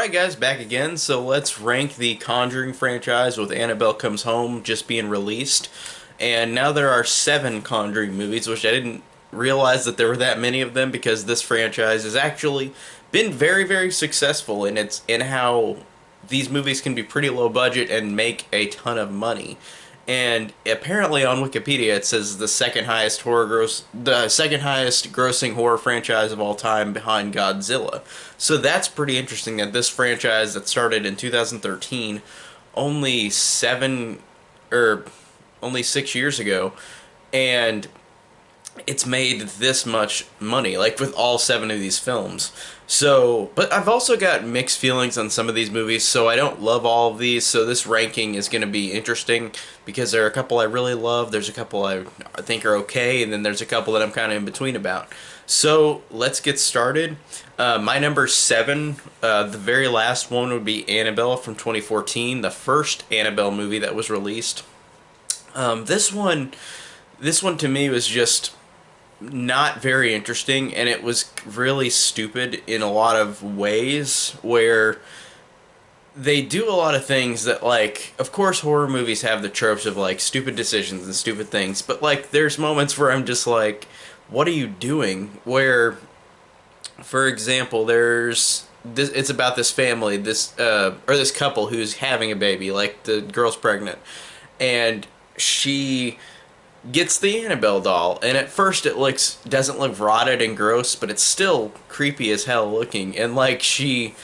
Alright guys, back again. So let's rank the Conjuring franchise with Annabelle Comes Home just being released. And now there are 7 Conjuring movies, which I didn't realize that there were that many of them because this franchise has actually been very, very successful in how these movies can be pretty low budget and make a ton of money. And apparently on Wikipedia it says the second highest grossing horror franchise of all time behind Godzilla. So that's pretty interesting that this franchise that started in 2013, only 6 years ago, and it's made this much money, like with all 7 of these films. So, but I've also got mixed feelings on some of these movies, so I don't love all of these, so this ranking is going to be interesting because there are a couple I really love, there's a couple I think are okay, and then there's a couple that I'm kind of in between about. So, let's get started. My number 7, the very last one would be Annabelle from 2014, the first Annabelle movie that was released. This one to me was just not very interesting, and it was really stupid in a lot of ways where they do a lot of things that, like, of course horror movies have the tropes of like stupid decisions and stupid things, but like there's moments where I'm just like, what are you doing? Where, for example, it's about this family, this couple who's having a baby, like the girl's pregnant, and she gets the Annabelle doll, and at first it doesn't look rotted and gross, but it's still creepy as hell looking, and like she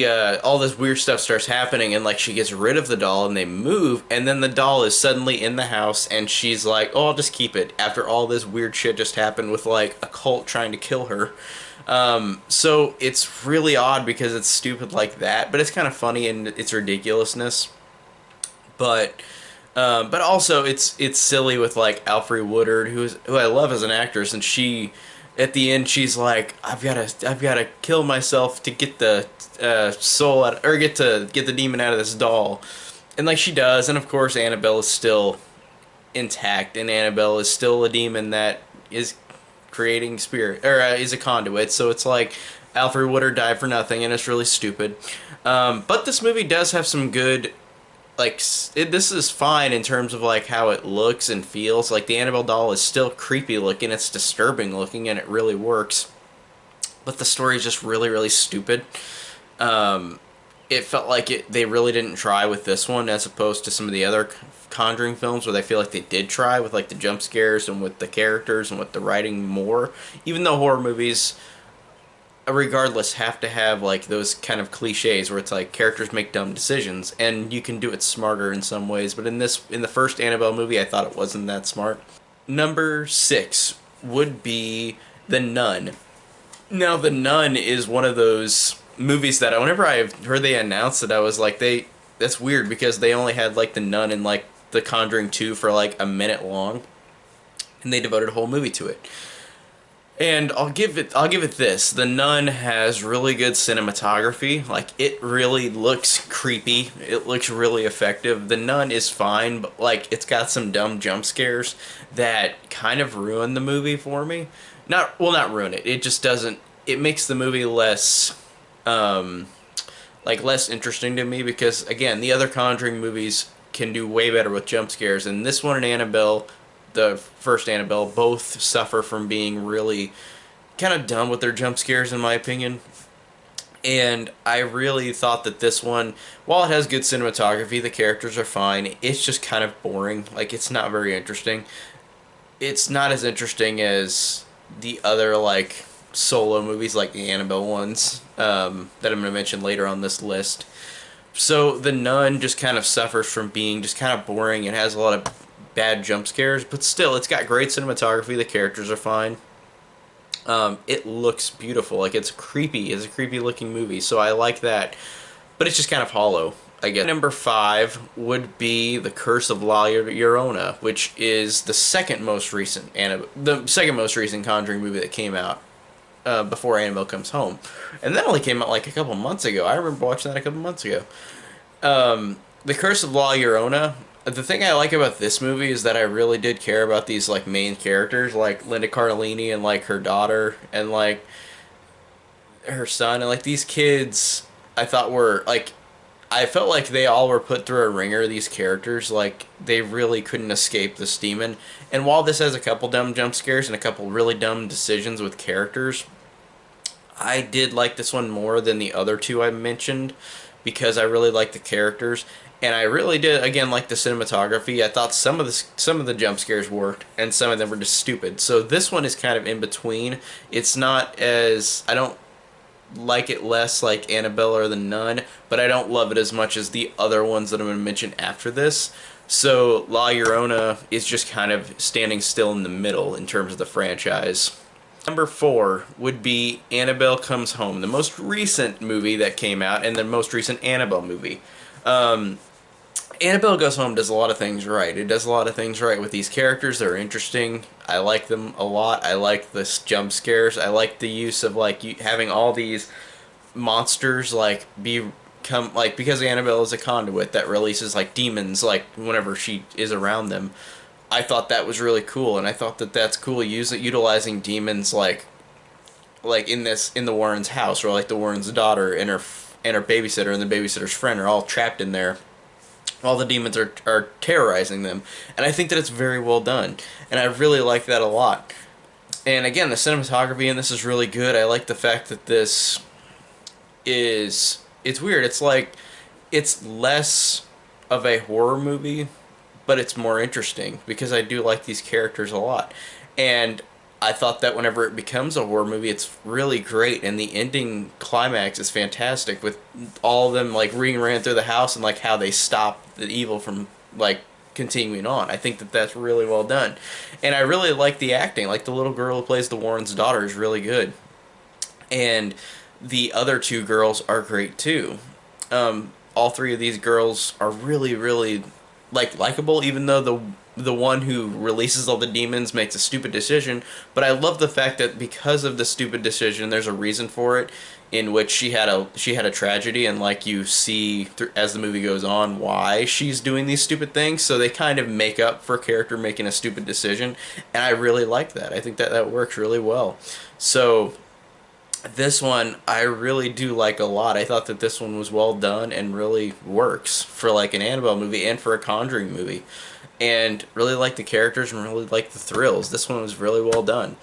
all this weird stuff starts happening, and like she gets rid of the doll and they move, and then the doll is suddenly in the house, and she's like, oh, I'll just keep it after all this weird shit just happened with like a cult trying to kill her. So it's really odd because it's stupid like that, but it's kind of funny in its ridiculousness. But also it's silly with like Alfre Woodard, who I love as an actress, and she, at the end, she's like, I've gotta kill myself to get the soul out, or get the demon out of this doll, and like she does, and of course Annabelle is still intact, and Annabelle is still a demon that is creating spirit, or is a conduit. So it's like Alfre Woodard died for nothing, and it's really stupid. But this movie does have some good, like, this is fine in terms of like how it looks and feels. Like the Annabelle doll is still creepy looking, it's disturbing looking, and it really works. But the story is just really, really stupid. It felt like they really didn't try with this one, as opposed to some of the other Conjuring films where they feel like they did try with like the jump scares and with the characters and with the writing more. Even though horror movies, regardless, have to have like those kind of cliches where it's like characters make dumb decisions, and you can do it smarter in some ways, but in the first Annabelle movie I thought it wasn't that smart. Number 6 would be The Nun. Now The Nun is one of those movies that whenever I heard they announced it, I was like, that's weird because they only had like The Nun and like The Conjuring 2 for like a minute long, and they devoted a whole movie to it. And I'll give it this. The Nun has really good cinematography. Like, it really looks creepy. It looks really effective. The Nun is fine, but like it's got some dumb jump scares that kind of ruin the movie for me. Not ruin it. It just doesn't, it makes the movie less less interesting to me, because again, the other Conjuring movies can do way better with jump scares, and this one and Annabelle, the first Annabelle, both suffer from being really kind of dumb with their jump scares, in my opinion. And I really thought that this one, while it has good cinematography, the characters are fine, it's just kind of boring. Like, it's not very interesting. It's not as interesting as the other, like, solo movies, like the Annabelle ones, that I'm going to mention later on this list. So The Nun just kind of suffers from being just kind of boring. It has a lot of bad jump scares, but still, it's got great cinematography, the characters are fine. It looks beautiful, like it's a creepy looking movie, so I like that, but it's just kind of hollow, I guess. Number 5 would be The Curse of La Llorona, which is the second most recent Conjuring movie that came out before Annabelle Comes Home, and that only came out like a couple months ago. I remember watching that a couple months ago. The Curse of La Llorona, the thing I like about this movie is that I really did care about these like main characters, like Linda Cardellini and like her daughter and like her son, and like these kids I thought were like I felt like they all were put through a ringer, these characters. Like, they really couldn't escape this demon. And while this has a couple dumb jump scares and a couple really dumb decisions with characters, I did like this one more than the other two I mentioned because I really like the characters. And I really did again like the cinematography. I thought some of the jump scares worked, and some of them were just stupid. So this one is kind of in between. It's not as I don't like it less like Annabelle or The Nun, but I don't love it as much as the other ones that I'm going to mention after this. So La Llorona is just kind of standing still in the middle in terms of the franchise. Number 4 would be Annabelle Comes Home, the most recent movie that came out, and the most recent Annabelle movie. Annabelle Goes Home does a lot of things right. It does a lot of things right with these characters. They're interesting. I like them a lot. I like the jump scares. I like the use of like having all these monsters like become like because Annabelle is a conduit that releases like demons like whenever she is around them. I thought that was really cool, and I thought that that's cool utilizing demons like in the Warrens' house, or like the Warrens' daughter and her babysitter and the babysitter's friend are all trapped in there. All the demons are terrorizing them, and I think that it's very well done, and I really like that a lot. And again, the cinematography in this is really good. I like the fact that this is it's weird. It's like it's less of a horror movie, but it's more interesting because I do like these characters a lot. And I thought that whenever it becomes a horror movie, it's really great, and the ending climax is fantastic with all of them like ran through the house and like how they stop the evil from like continuing on. I think that that's really well done, and I really like the acting. Like the little girl who plays the Warren's daughter is really good, and the other two girls are great too. All three of these girls are really, really like likable, even though the one who releases all the demons makes a stupid decision. But I love the fact that because of the stupid decision, there's a reason for it, in which she had a tragedy, and like you see as the movie goes on why she's doing these stupid things. So they kind of make up for a character making a stupid decision, and I really like that. I think that that works really well. So this one I really do like a lot. I thought that this one was well done and really works for like an Annabelle movie and for a Conjuring movie. And really like the characters and really like the thrills. This one was really well done.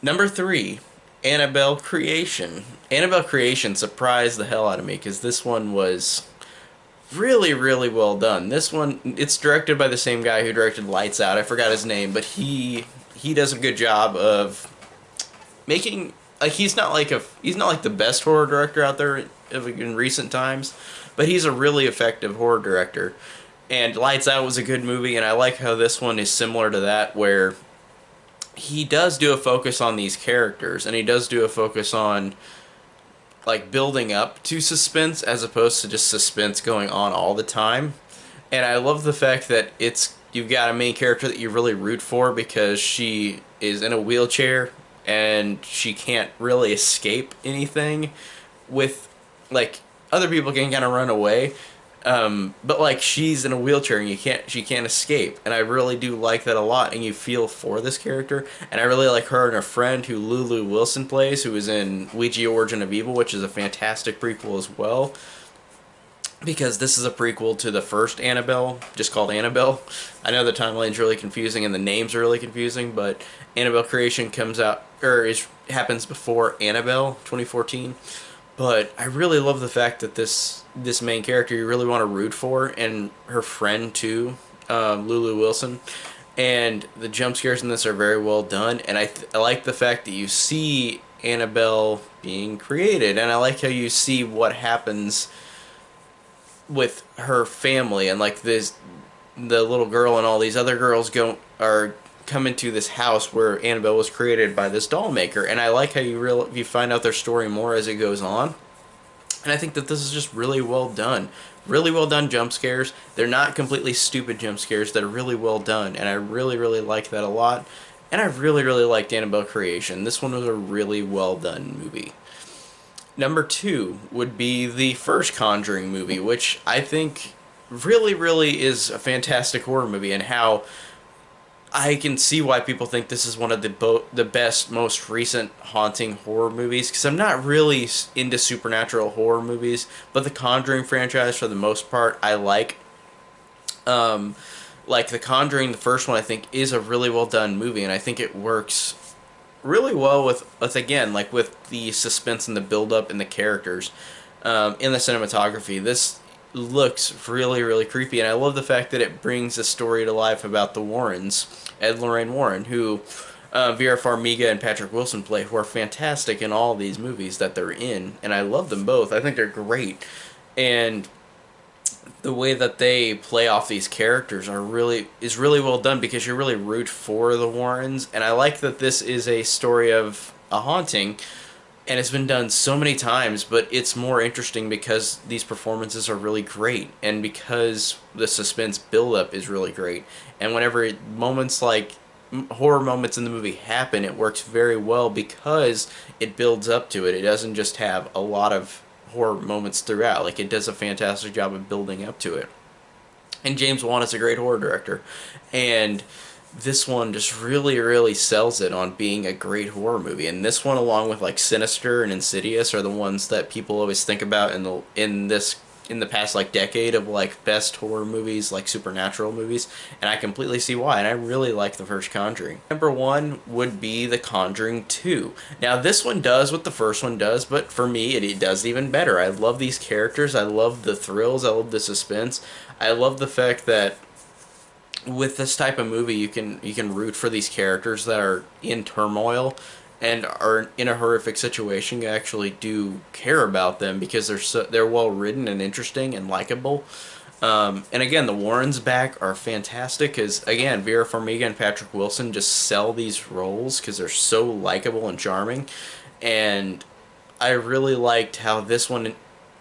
Number 3, Annabelle Creation. Annabelle Creation surprised the hell out of me because this one was really, really well done. This one, it's directed by the same guy who directed Lights Out. I forgot his name, but he does a good job of making like he's not like the best horror director out there in recent times, but he's a really effective horror director. And Lights Out was a good movie, and I like how this one is similar to that, where he does do a focus on these characters, and he does do a focus on like building up to suspense as opposed to just suspense going on all the time. And I love the fact that you've got a main character that you really root for because she is in a wheelchair and she can't really escape anything with like other people can kind of run away, but like she's in a wheelchair and she can't escape, and I really do like that a lot. And you feel for this character, and I really like her and her friend who Lulu Wilson plays, who is in Ouija Origin of Evil, which is a fantastic prequel as well. Because this is a prequel to the first Annabelle, just called Annabelle. I know the timeline's really confusing and the names are really confusing, but Annabelle Creation comes out happens before Annabelle 2014. But I really love the fact that this main character you really want to root for, and her friend too, Lulu Wilson. And the jump scares in this are very well done, and I like the fact that you see Annabelle being created, and I like how you see what happens with her family, and like the little girl and all these other girls come into this house where Annabelle was created by this doll maker. And I like how you find out their story more as it goes on. And I think that this is just really well done. Really well done jump scares. They're not completely stupid jump scares. They're really well done, and I really, really like that a lot. And I really, really liked Annabelle Creation. This one was a really well done movie. Number 2 would be the first Conjuring movie, which I think really, really is a fantastic horror movie, and how I can see why people think this is one of the best, most recent haunting horror movies, because I'm not really into supernatural horror movies, but the Conjuring franchise, for the most part, I like. Um, like the Conjuring, the first one, I think is a really well done movie, and I think it works really well with again, like with the suspense and the build up and the characters, in the cinematography. This looks really, really creepy, and I love the fact that it brings a story to life about the Warrens, Ed and Lorraine Warren, who Vera Farmiga and Patrick Wilson play, who are fantastic in all these movies that they're in, and I love them both. I think they're great, and the way that they play off these characters is really well done, because you really root for the Warrens, and I like that this is a story of a haunting, and it's been done so many times, but it's more interesting because these performances are really great, and because the suspense buildup is really great, and whenever moments like horror moments in the movie happen, it works very well because it builds up to it. It doesn't just have a lot of horror moments throughout. Like, it does a fantastic job of building up to it. And James Wan is a great horror director, and this one just really, really sells it on being a great horror movie. And this one, along with like Sinister and Insidious, are the ones that people always think about in the past like decade of like best horror movies, like supernatural movies, and I completely see why. And I really like the first Conjuring. Number one would be The Conjuring 2. Now this one does what the first one does, but for me it does even better. I love these characters, I love the thrills, I love the suspense, I love the fact that with this type of movie you can root for these characters that are in turmoil and are in a horrific situation. You actually do care about them because they're well written and interesting and likable. And again, the Warrens back are fantastic because, again, Vera Farmiga and Patrick Wilson just sell these roles because they're so likable and charming. And I really liked how this one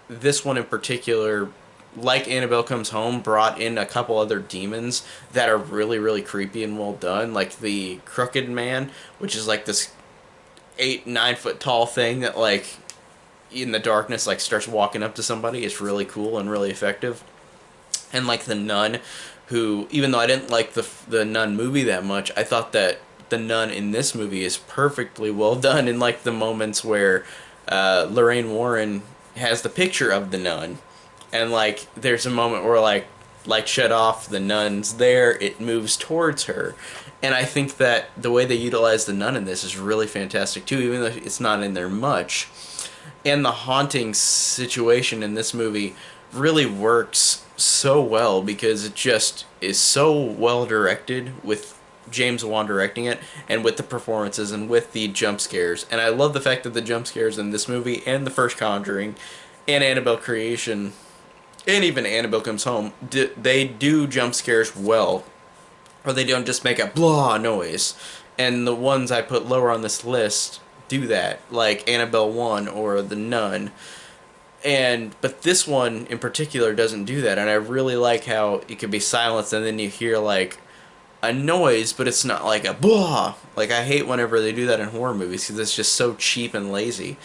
in particular, like Annabelle Comes Home, brought in a couple other demons that are really, really creepy and well done. Like the Crooked Man, which is like this 8-9 foot tall thing that like in the darkness like starts walking up to somebody. It's really cool and really effective. And like the Nun, who, even though I didn't like the Nun movie that much, I thought that the Nun in this movie is perfectly well done. In like the moments where Lorraine Warren has the picture of the Nun, and like there's a moment where like shut off, the Nun's there, it moves towards her. And I think that the way they utilize the Nun in this is really fantastic too, even though it's not in there much. And the haunting situation in this movie really works so well because it just is so well directed, with James Wan directing it, and with the performances and with the jump scares. And I love the fact that the jump scares in this movie and the first Conjuring and Annabelle Creation and even Annabelle Comes Home, they do jump scares well, or they don't just make a blah noise. And the ones I put lower on this list do that, like Annabelle 1 or The Nun. But this one in particular doesn't do that, and I really like how it can be silenced and then you hear like a noise, but it's not like a blah. Like, I hate whenever they do that in horror movies because it's just so cheap and lazy.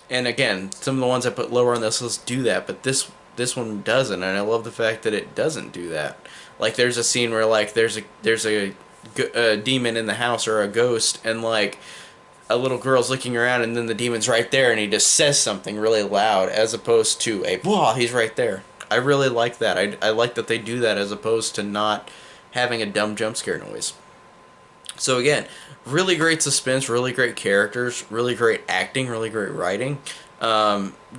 And again, some of the ones I put lower on this list do that, but this one doesn't, and I love the fact that it doesn't do that. Like, there's a scene where like there's a demon in the house, or a ghost, and like a little girl's looking around, and then the demon's right there, and he just says something really loud, as opposed to a blah, he's right there. I really like that. I like that they do that as opposed to not having a dumb jump scare noise. So again, really great suspense, really great characters, really great acting, really great writing.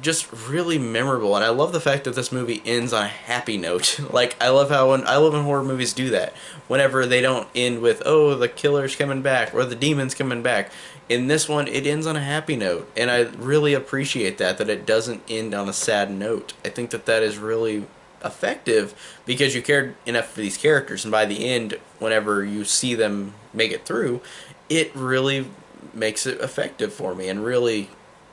Just really memorable, and I love the fact that this movie ends on a happy note. Like, I love when horror movies do that. Whenever they don't end with, oh, the killer's coming back or the demon's coming back. In this one, it ends on a happy note, and I really appreciate that it doesn't end on a sad note. I think that is really effective because you cared enough for these characters, and by the end, whenever you see them make it through, it really makes it effective for me and really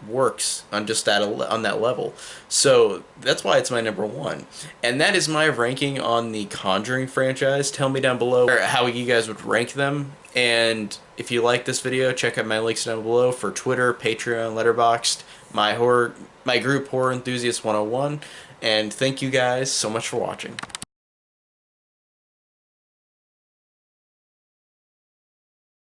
works on just that level. So that's why it's my number one, and that is my ranking on the Conjuring franchise. Tell me down below how you guys would rank them, and if you like this video, check out my links down below for Twitter, Patreon, Letterboxd, my group Horror Enthusiast 101, and thank you guys so much for watching.